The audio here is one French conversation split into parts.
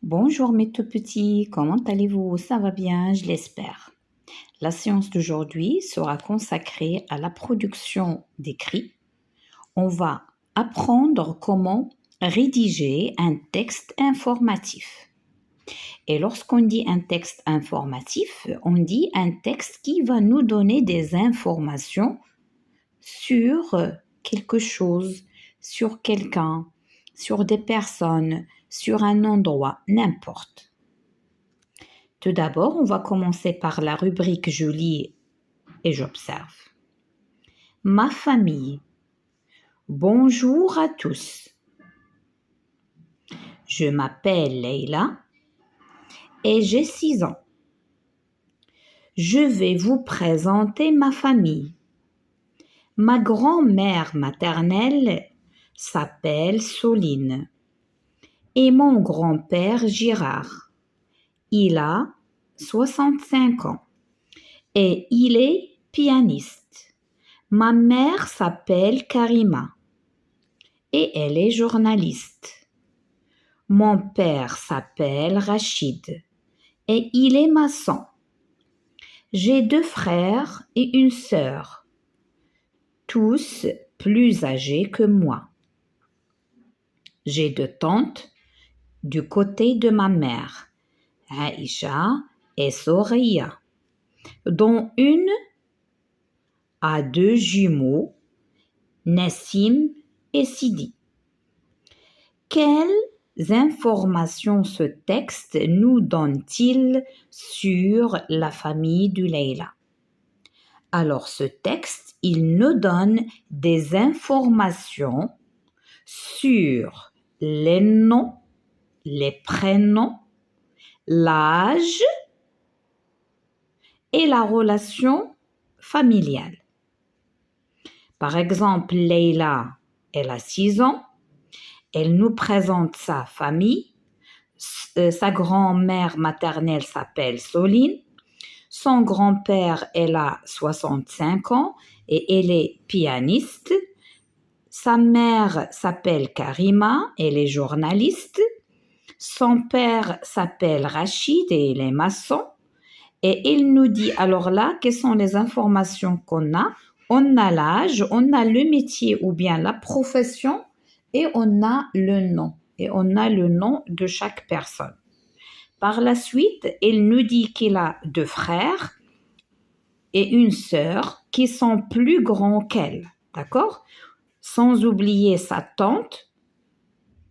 Bonjour mes tout petits, comment allez-vous? Ça va bien, je l'espère. La séance d'aujourd'hui sera consacrée à la production d'écrits. On va apprendre comment rédiger un texte informatif. Et lorsqu'on dit un texte informatif, on dit un texte qui va nous donner des informations sur quelque chose, sur quelqu'un, sur des personnes, sur un endroit, n'importe. Tout d'abord, on va commencer par la rubrique Je lis et j'observe. Ma famille. Bonjour à tous. Je m'appelle Leïla et j'ai 6 ans. Je vais vous présenter ma famille. Ma grand-mère maternelle s'appelle Soline et mon grand-père Girard. Il a 65 ans et il est pianiste. Ma mère s'appelle Karima et elle est journaliste. Mon père s'appelle Rachid et il est maçon. J'ai 2 frères et une sœur, tous plus âgés que moi. J'ai 2 tantes du côté de ma mère, Aïcha et Soraya, dont une a 2 jumeaux, Nassim et Sidi. Quelles informations ce texte nous donne-t-il sur la famille de Leïla? Alors ce texte, il nous donne des informations sur les noms, les prénoms, l'âge et la relation familiale. Par exemple, Leïla, elle a 6 ans. Elle nous présente sa famille. Sa grand-mère maternelle s'appelle Soline. Son grand-père, elle a 65 ans et elle est pianiste. Sa mère s'appelle Karima, elle est journaliste. Son père s'appelle Rachid et il est maçon. Et il nous dit, alors là, quelles sont les informations qu'on a? On a l'âge, on a le métier ou bien la profession et on a le nom. Et on a le nom de chaque personne. Par la suite, il nous dit qu'il a 2 frères et une sœur qui sont plus grands qu'elle. D'accord? Sans oublier sa tante.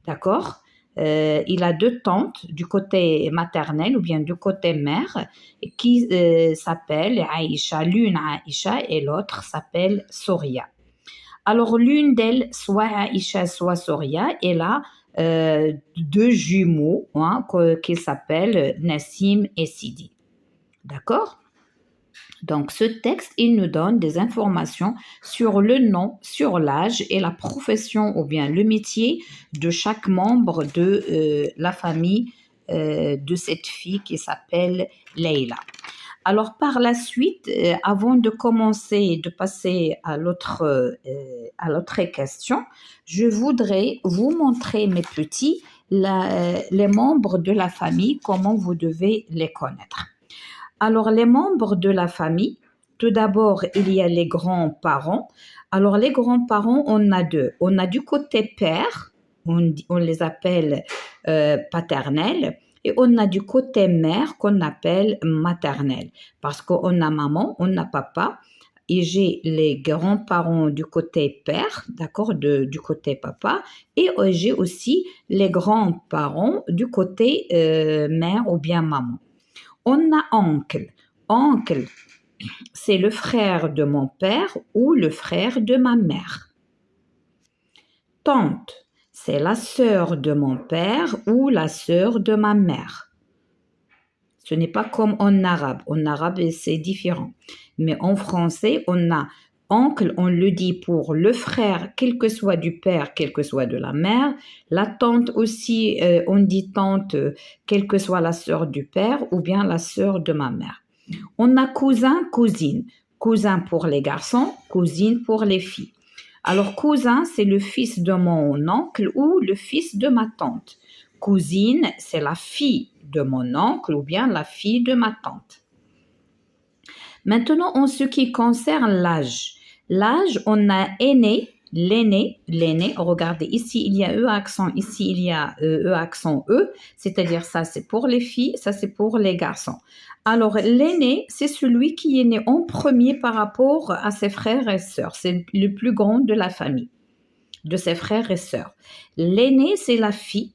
D'accord? Il a 2 tantes du côté maternel ou bien du côté mère qui s'appellent Aïcha. L'une Aïcha et l'autre s'appelle Soria. Alors l'une d'elles, soit Aïcha, soit Soria, elle a 2 jumeaux qui s'appellent Nassim et Sidi. D'accord? Donc ce texte, il nous donne des informations sur le nom, sur l'âge et la profession ou bien le métier de chaque membre de la famille de cette fille qui s'appelle Leïla. Alors par la suite, avant de commencer et de passer à l'autre question, je voudrais vous montrer, mes petits, les membres de la famille, comment vous devez les connaître. Alors, les membres de la famille, tout d'abord, il y a les grands-parents. Alors, les grands-parents, on a 2. On a du côté père, on les appelle paternels, et on a du côté mère qu'on appelle maternelle. Parce qu'on a maman, on a papa, et j'ai les grands-parents du côté père, d'accord, du côté papa, et j'ai aussi les grands-parents du côté mère ou bien maman. On a oncle. Oncle, c'est le frère de mon père ou le frère de ma mère. Tante, c'est la sœur de mon père ou la sœur de ma mère. Ce n'est pas comme en arabe. En arabe, c'est différent. Mais en français, on a oncle, on le dit pour le frère, quel que soit du père, quel que soit de la mère. La tante aussi, on dit tante, quelle que soit la sœur du père ou bien la sœur de ma mère. On a cousin, cousine. Cousin pour les garçons, cousine pour les filles. Alors, cousin, c'est le fils de mon oncle ou le fils de ma tante. Cousine, c'est la fille de mon oncle ou bien la fille de ma tante. Maintenant, en ce qui concerne l'âge. L'âge, on a aîné, l'aîné. Regardez, ici, il y a E accent, ici, il y a E accent E. C'est-à-dire, ça, c'est pour les filles, ça, c'est pour les garçons. Alors, l'aîné, c'est celui qui est né en premier par rapport à ses frères et sœurs. C'est le plus grand de la famille, de ses frères et sœurs. L'aîné, c'est la fille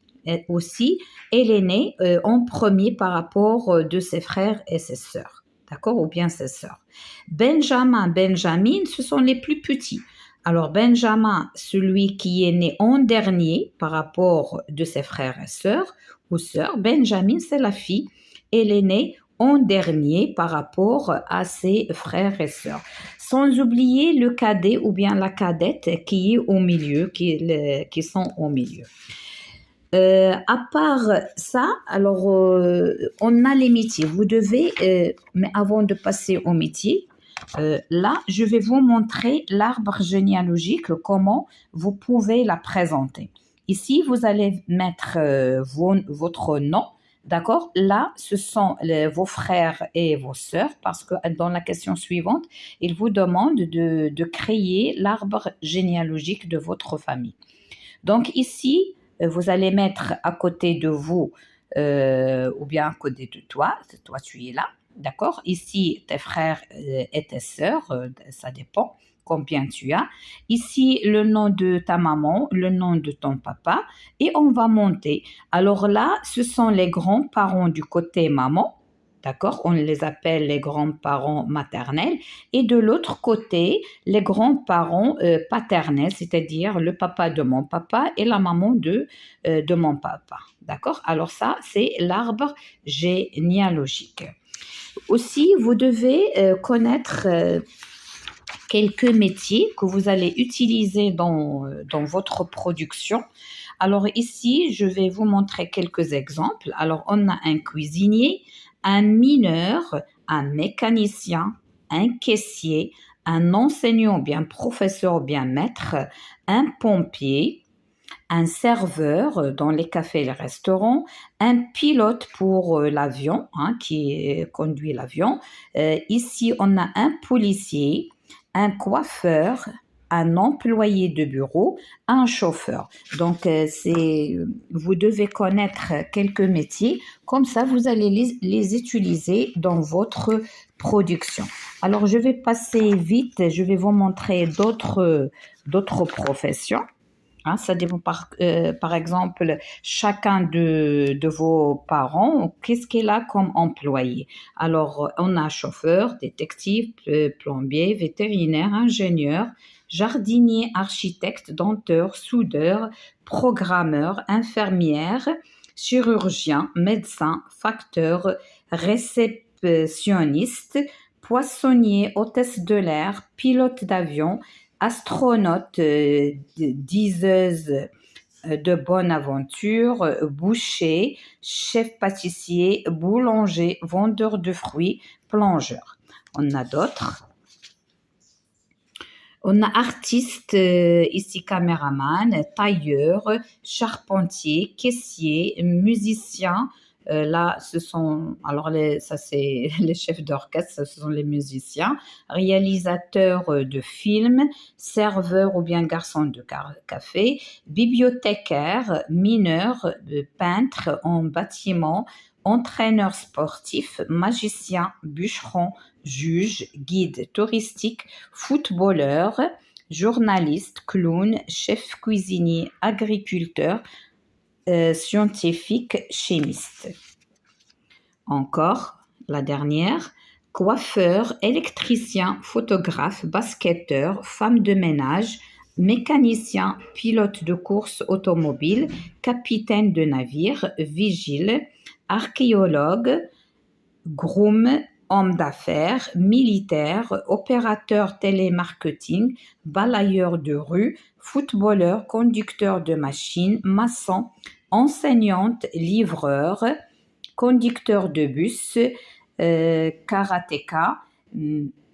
aussi, et l'aîné en premier par rapport de ses frères et ses sœurs. D'accord? Ou bien ses sœurs. Benjamin, Benjamin, ce sont les plus petits. Alors, Benjamin, celui qui est né en dernier par rapport de ses frères et sœurs, ou sœurs. Benjamin, c'est la fille, et l'aîné en dernier par rapport à ses frères et sœurs. Sans oublier le cadet ou bien la cadette qui est au milieu, qui sont au milieu. À part ça, alors on a les métiers. Vous devez, mais avant de passer au métier, là, je vais vous montrer l'arbre généalogique, comment vous pouvez la présenter. Ici, vous allez mettre votre nom, d'accord? Là, ce sont vos frères et vos sœurs, parce que dans la question suivante, il vous demande de créer l'arbre généalogique de votre famille. Donc ici, vous allez mettre à côté de vous ou bien à côté de toi tu es là, d'accord? Ici, tes frères et tes sœurs, ça dépend combien tu as. Ici, le nom de ta maman, le nom de ton papa, et on va monter. Alors là, ce sont les grands-parents du côté maman, d'accord? On les appelle les grands-parents maternels. Et de l'autre côté, les grands-parents paternels, c'est-à-dire le papa de mon papa et la maman de mon papa. D'accord? Alors ça, c'est l'arbre généalogique. Aussi, vous devez connaître quelques métiers que vous allez utiliser dans votre production. Alors ici, je vais vous montrer quelques exemples. Alors, on a un cuisinier, un mineur, un mécanicien, un caissier, un enseignant, bien professeur, bien maître, un pompier, un serveur dans les cafés et les restaurants, un pilote pour l'avion, qui conduit l'avion. Ici, on a un policier, un coiffeur, un employé de bureau, un chauffeur. Donc, vous devez connaître quelques métiers, comme ça, vous allez les utiliser dans votre production. Alors, je vais passer vite, je vais vous montrer d'autres professions. Ça dépend par exemple, chacun de vos parents, qu'est-ce qu'il a comme employé. Alors, on a chauffeur, détective, plombier, vétérinaire, ingénieur, jardinier, architecte, denteur, soudeur, programmeur, infirmière, chirurgien, médecin, facteur, réceptionniste, poissonnier, hôtesse de l'air, pilote d'avion, astronaute, diseuse de bonne aventure, boucher, chef pâtissier, boulanger, vendeur de fruits, plongeur. On a d'autres. On a artiste, ici caméraman, tailleur, charpentier, caissier, musicien. Là, ce sont, alors ça c'est les chefs d'orchestre, ce sont les musiciens, réalisateurs de films, serveurs ou bien garçons de café, bibliothécaire, mineur, peintre en bâtiment, entraîneur sportif, magicien, bûcheron, juge, guide touristique, footballeur, journaliste, clown, chef cuisinier, agriculteur, scientifique, chimiste. Encore, la dernière, coiffeur, électricien, photographe, basketteur, femme de ménage, mécanicien, pilote de course automobile, capitaine de navire, vigile, archéologue, groom, homme d'affaires, militaire, opérateur télémarketing, balayeur de rue, footballeur, conducteur de machine, maçon, enseignante, livreur, conducteur de bus, karatéka,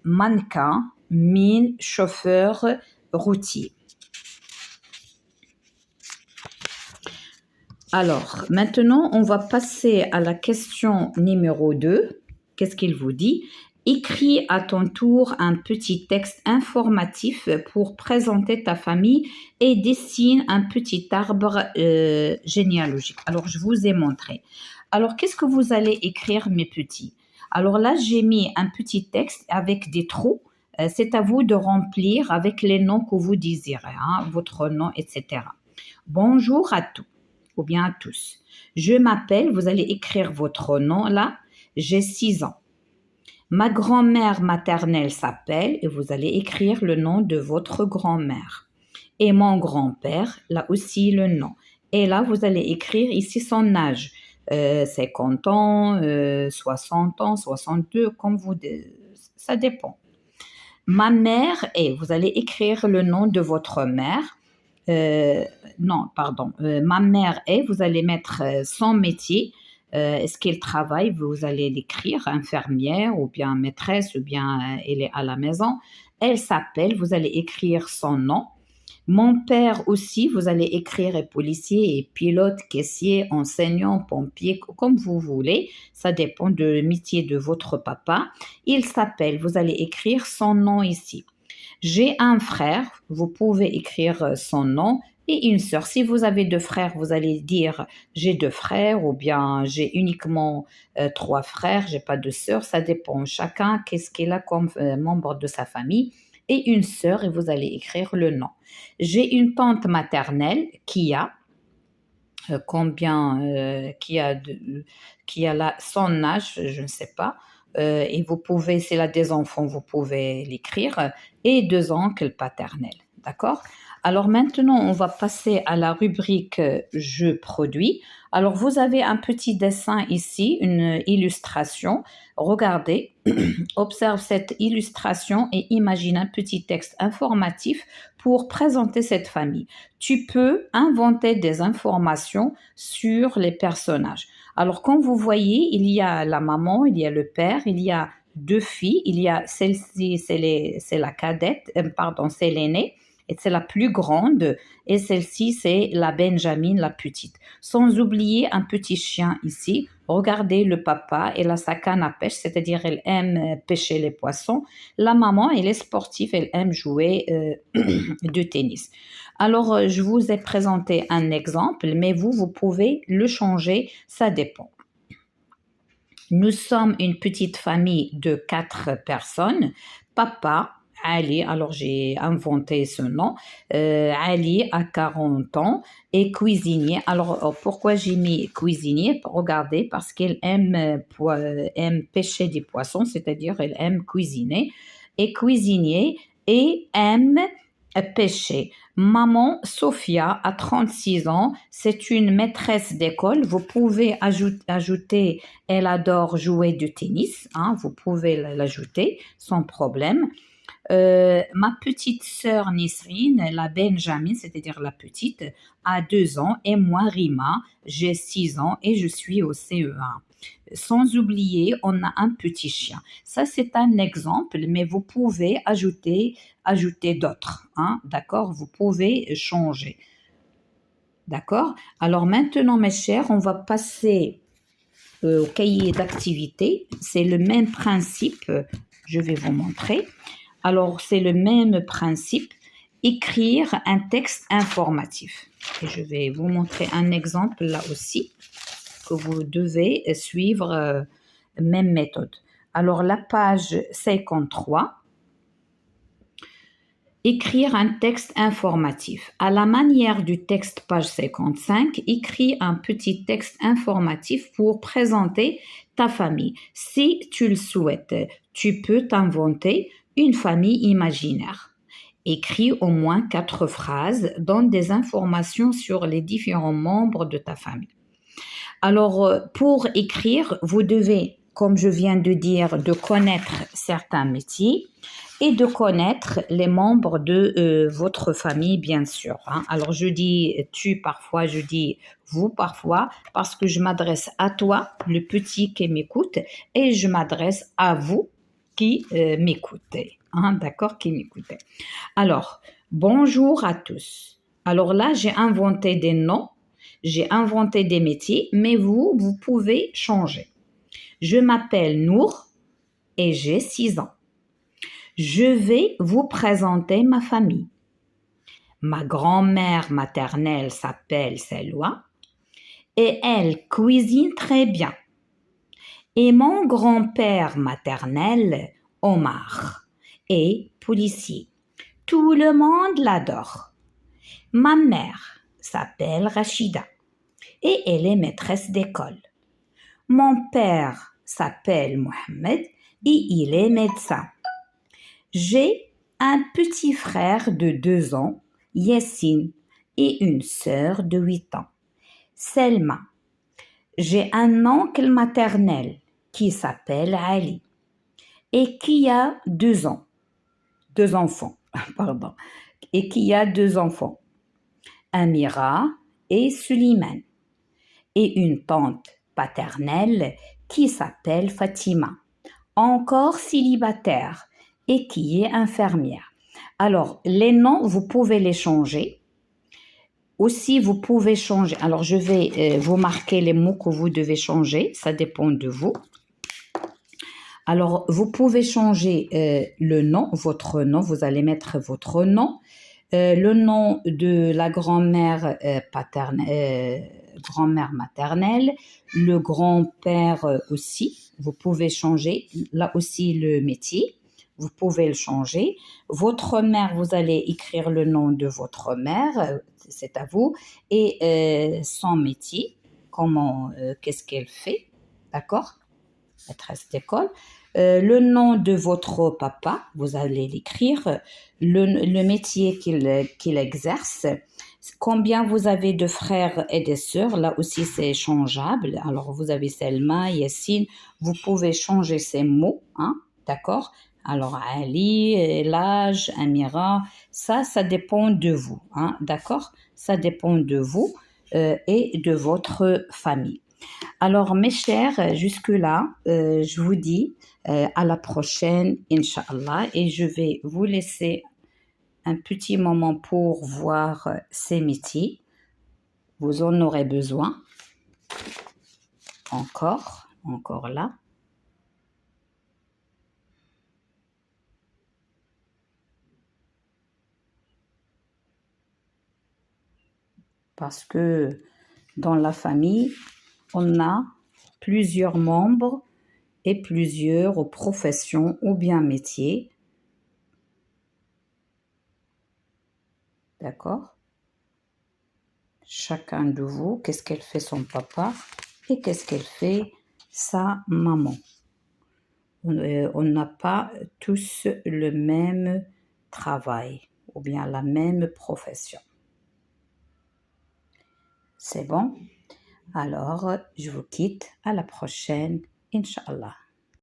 mannequin, mine, chauffeur, routier. Alors, maintenant, on va passer à la question numéro 2. Qu'est-ce qu'il vous dit? Écris à ton tour un petit texte informatif pour présenter ta famille et dessine un petit arbre généalogique. Alors, je vous ai montré. Alors, qu'est-ce que vous allez écrire, mes petits? Alors là, j'ai mis un petit texte avec des trous. C'est à vous de remplir avec les noms que vous désirez, hein, votre nom, etc. Bonjour à tous ou bien à tous. Je m'appelle, vous allez écrire votre nom là, j'ai 6 ans. Ma grand-mère maternelle s'appelle, et vous allez écrire le nom de votre grand-mère. Et mon grand-père, là aussi le nom. Et là, vous allez écrire ici son âge. 50 ans, 60 ans, 62, comme vous... Ça dépend. Ma mère est, vous allez écrire le nom de votre mère. Non, pardon. Ma mère est, vous allez mettre son métier. Est-ce qu'elle travaille? Vous allez l'écrire, infirmière ou bien maîtresse ou bien elle est à la maison. Elle s'appelle, vous allez écrire son nom. Mon père aussi, vous allez écrire est policier, et pilote, caissier, enseignant, pompier, comme vous voulez. Ça dépend du métier de votre papa. Il s'appelle, vous allez écrire son nom ici. J'ai un frère, vous pouvez écrire son nom, et une sœur. Si vous avez 2 frères, vous allez dire j'ai 2 frères ou bien j'ai uniquement 3 frères, j'ai pas de sœur. Ça dépend. Chacun, qu'est-ce qu'il a comme membre de sa famille. Et une sœur, et vous allez écrire le nom. J'ai une tante maternelle qui a qui a là son âge, je ne sais pas. Et vous pouvez, s'il a des enfants, vous pouvez l'écrire. Et 2 oncles paternels. D'accord? Alors maintenant, on va passer à la rubrique Je produis. Alors vous avez un petit dessin ici, une illustration. Regardez, observe cette illustration et imagine un petit texte informatif pour présenter cette famille. Tu peux inventer des informations sur les personnages. Alors, comme vous voyez, il y a la maman, il y a le père, il y a 2 filles, il y a celle-ci, c'est la cadette, pardon, c'est l'aînée, et c'est la plus grande, et celle-ci, c'est la Benjamin, la petite. Sans oublier un petit chien ici. Regardez le papa, elle a sa canne à pêche, c'est-à-dire elle aime pêcher les poissons. La maman, elle est sportive, elle aime jouer du tennis. Alors, je vous ai présenté un exemple, mais vous pouvez le changer, ça dépend. Nous sommes une petite famille de 4 personnes. Papa, Ali, alors j'ai inventé ce nom, Ali a 40 ans et cuisinier. Alors, pourquoi j'ai mis cuisinier? Regardez, parce qu'elle aime pêcher des poissons, c'est-à-dire elle aime cuisiner. Et cuisinier et aime pêcher. Maman Sophia a 36 ans, c'est une maîtresse d'école. Vous pouvez ajouter, elle adore jouer du tennis, hein, vous pouvez l'ajouter sans problème. Ma petite sœur Nisrine, la Benjamin, c'est-à-dire la petite, a 2 ans et moi Rima, j'ai 6 ans et je suis au CE1. Sans oublier, on a un petit chien. Ça, c'est un exemple, mais vous pouvez ajouter d'autres. Hein, d'accord? Vous pouvez changer. D'accord? Alors maintenant, mes chers, on va passer au cahier d'activité. C'est le même principe. Je vais vous montrer. Alors, c'est le même principe. Écrire un texte informatif. Et je vais vous montrer un exemple là aussi que vous devez suivre même méthode. Alors, la page 53, écrire un texte informatif. À la manière du texte page 55, écris un petit texte informatif pour présenter ta famille. Si tu le souhaites, tu peux t'inventer une famille imaginaire. Écris au moins 4 phrases, donne des informations sur les différents membres de ta famille. Alors, pour écrire, vous devez, comme je viens de dire, de connaître certains métiers et de connaître les membres de votre famille, bien sûr. Hein. Alors, je dis tu parfois, je dis vous parfois, parce que je m'adresse à toi, le petit qui m'écoute, et je m'adresse à vous qui m'écoutez. Hein, d'accord, qui m'écoutez. Alors, bonjour à tous. Alors là, j'ai inventé des noms J'ai inventé des métiers, mais vous pouvez changer. Je m'appelle Nour et j'ai 6 ans. Je vais vous présenter ma famille. Ma grand-mère maternelle s'appelle Selwa et elle cuisine très bien. Et mon grand-père maternel, Omar, est policier. Tout le monde l'adore. Ma mère s'appelle Rachida et elle est maîtresse d'école. Mon père s'appelle Mohamed et il est médecin. J'ai un petit frère de 2 ans, Yassine, et une sœur de 8 ans, Selma. J'ai un oncle maternel qui s'appelle Ali et qui a 2 enfants, pardon, et qui a 2 enfants, Amira et Suleiman, et une tante paternelle qui s'appelle Fatima, encore célibataire et qui est infirmière. Alors, les noms, vous pouvez les changer. Aussi, vous pouvez changer. Alors, je vais vous marquer les mots que vous devez changer. Ça dépend de vous. Alors, vous pouvez changer le nom, votre nom. Vous allez mettre votre nom. Le nom de la grand-mère grand-mère maternelle, le grand-père aussi. Vous pouvez changer là aussi le métier. Vous pouvez le changer. Votre mère, vous allez écrire le nom de votre mère, c'est à vous, et son métier, qu'est-ce qu'elle fait, d'accord? Maîtresse d'école. Le nom de votre papa, vous allez l'écrire, le métier qu'il exerce, combien vous avez de frères et de sœurs, là aussi c'est changeable. Alors vous avez Selma, Yassine, vous pouvez changer ces mots, hein, d'accord? Alors Ali, l'âge, Amira, ça dépend de vous, hein, d'accord? Ça dépend de vous et de votre famille. Alors, mes chers, jusque-là, je vous dis à la prochaine, Inch'Allah, et je vais vous laisser un petit moment pour voir ces métiers. Vous en aurez besoin. Encore là. Parce que dans la famille, on a plusieurs membres et plusieurs professions ou bien métiers. D'accord? Chacun de vous, qu'est-ce qu'elle fait son papa et qu'est-ce qu'elle fait sa maman. On n'a pas tous le même travail ou bien la même profession. C'est bon? Alors, je vous quitte. À la prochaine, Inch'Allah.